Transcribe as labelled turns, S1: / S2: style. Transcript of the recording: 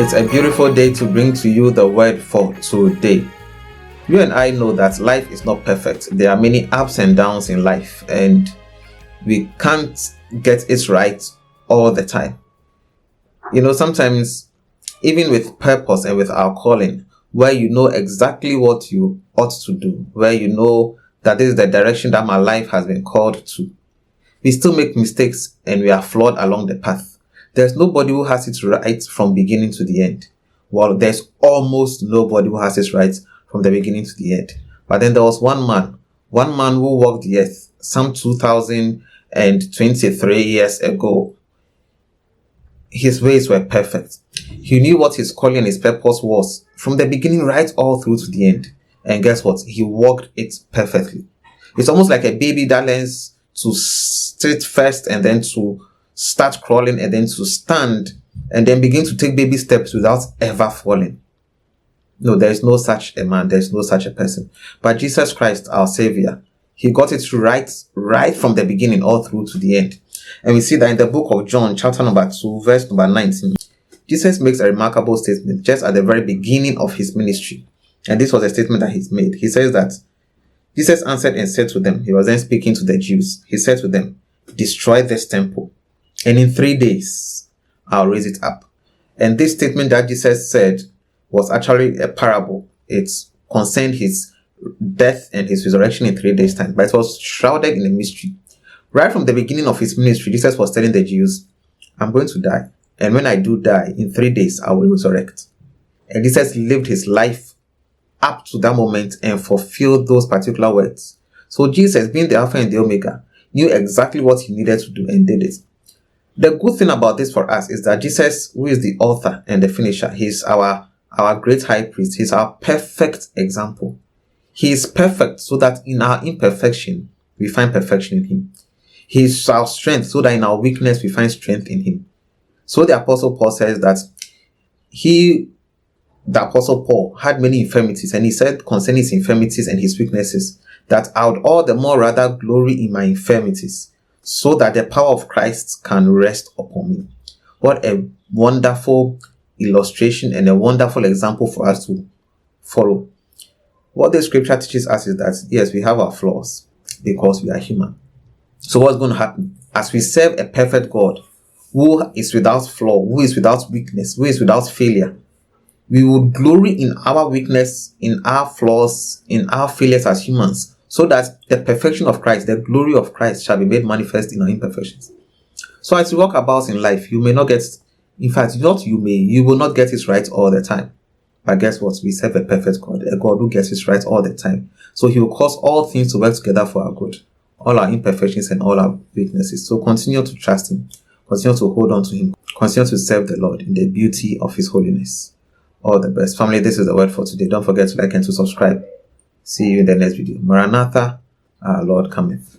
S1: It's a beautiful day to bring to you the word for today. You and I know that life is not perfect. There are many ups and downs in life, and we can't get it right all the time. Sometimes, even with purpose and with our calling, where you know exactly what you ought to do, where you know that this is the direction that my life has been called to, we still make mistakes and we are flawed along the path. There's nobody who has it right from beginning to the end. Well, there's almost nobody who has it right from the beginning to the end. But then there was one man who walked the earth some 2023 years ago. His ways were perfect. He knew what his calling and his purpose was from the beginning right all through to the end. And guess what? He walked it perfectly. It's almost like a baby that learns to sit first and then to start crawling and then to stand and then begin to take baby steps without ever falling. No, there is no such a man. There is no such a person. But Jesus Christ, our Savior, he got it right from the beginning all through to the end. And we see that in the book of John, chapter number 2, verse number 19, Jesus makes a remarkable statement just at the very beginning of his ministry. And this was a statement that he's made. He says that Jesus answered and said to them, he was then speaking to the Jews. He said to them, destroy this temple, and in 3 days, I'll raise it up. And this statement that Jesus said was actually a parable. It concerned his death and his resurrection in 3 days' time, but it was shrouded in a mystery. Right from the beginning of his ministry, Jesus was telling the Jews, I'm going to die. And when I do die, in 3 days, I will resurrect. And Jesus lived his life up to that moment and fulfilled those particular words. So Jesus, being the Alpha and the Omega, knew exactly what he needed to do and did it. The good thing about this for us is that Jesus, who is the author and the finisher, he's our great high priest. He's our perfect example. He is perfect so that in our imperfection, we find perfection in him. He is our strength so that in our weakness, we find strength in him. So the Apostle Paul says that the Apostle Paul had many infirmities, and he said concerning his infirmities and his weaknesses that I would all the more rather glory in my infirmities, so that the power of Christ can rest upon me. What a wonderful illustration and a wonderful example for us to follow. What the scripture teaches us is that, yes, we have our flaws because we are human. So what's going to happen? As we serve a perfect God who is without flaw, who is without weakness, who is without failure, we would glory in our weakness, in our flaws, in our failures as humans, so that the perfection of Christ, the glory of Christ shall be made manifest in our imperfections. So as you walk about in life, you may not get, in fact, you will not get it right all the time. But guess what? We serve a perfect God, a God who gets it right all the time. So he will cause all things to work together for our good, all our imperfections and all our weaknesses. So continue to trust him, continue to hold on to him, continue to serve the Lord in the beauty of his holiness. All the best. Family, this is the word for today. Don't forget to like and to subscribe. See you in the next video. Maranatha, our Lord cometh.